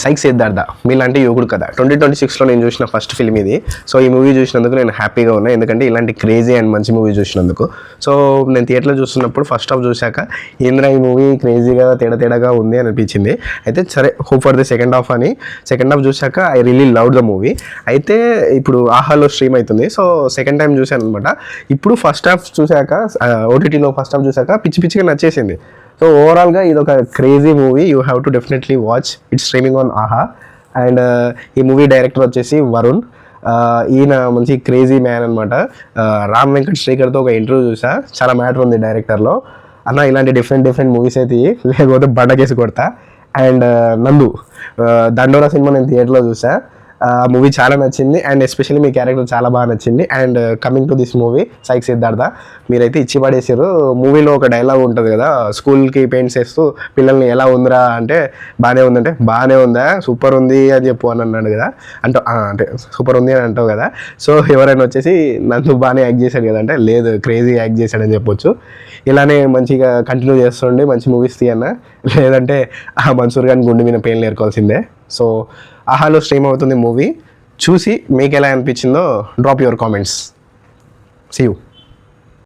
Psych Siddhartha మీలాంటి యువకుడు కదా 2026లో నేను చూసిన ఫస్ట్ ఫిల్మ్ ఇది. సో ఈ మూవీ చూసినందుకు నేను హ్యాపీగా ఉన్నా, ఎందుకంటే ఇలాంటి క్రేజీ అండ్ మంచి మూవీ చూసినందుకు. సో నేను థియేటర్లో చూస్తున్నప్పుడు ఫస్ట్ హాఫ్ చూశాక ఏంద్రా ఈ మూవీ క్రేజీగా తేడాగా ఉంది అని అనిపించింది. అయితే సరే hope for the second half అని సెకండ్ హాఫ్ చూశాక I really love the movie. అయితే ఇప్పుడు ఆహాలో స్ట్రీమ్ అవుతుంది. సో సెకండ్ టైం చూశాను అనమాట. ఇప్పుడు ఫస్ట్ హాఫ్ చూశాక ఓటీటీలో ఫస్ట్ హాఫ్ చూశాక పిచ్చిగా నచ్చేసింది. సో ఓవరాల్గా ఇది ఒక crazy movie, you have to definitely watch. It's streaming on ఆహా. అండ్ ఈ మూవీ డైరెక్టర్ వచ్చేసి వరుణ్. ఈయన మంచి క్రేజీ మ్యాన్ అనమాట. రామ్ వెంకట్ శ్రీకర్తో ఒక ఇంటర్వ్యూ చూసా, చాలా మ్యాటర్ ఉంది డైరెక్టర్లో. అన్న ఇలాంటి డిఫరెంట్ మూవీస్ అయితే లేకపోతే బండకేసి కొడతా. అండ్ నందు దండోరా సినిమా నేను థియేటర్లో చూసా. ఆ మూవీ చాలా నచ్చింది అండ్ ఎస్పెషల్లీ మీ క్యారెక్టర్ చాలా బాగా నచ్చింది. And coming to this movie psych Siddhartha మీరైతే ఇచ్చి పడేసారు. మూవీలో ఒక డైలాగ్ ఉంటుంది కదా, స్కూల్కి పెయింట్స్ వేస్తూ పిల్లల్ని ఎలా ఉందిరా అంటే బాగానే ఉందంటే బాగానే ఉందా సూపర్ ఉంది అని చెప్పు అని అన్నాడు కదా, అంటే సూపర్ ఉంది అని అంటావు కదా. సో ఎవరైనా వచ్చేసి నన్ను బాగానే యాక్ట్ చేశాడు కదా అంటే లేదు క్రేజీ యాక్ట్ చేశాడని చెప్పొచ్చు. ఇలానే మంచిగా కంటిన్యూ చేస్తుండే మంచి మూవీస్ తీయన్న, లేదంటే ఆ మన్సూర్ ఖాన్ గుండె మీద పెయిన్లు ఏర్కోవాల్సిందే. సో ఆహాలో స్ట్రీమ్ అవుతుంది మూవీ, చూసి మీకు ఎలా అనిపించిందో drop your comments. See you.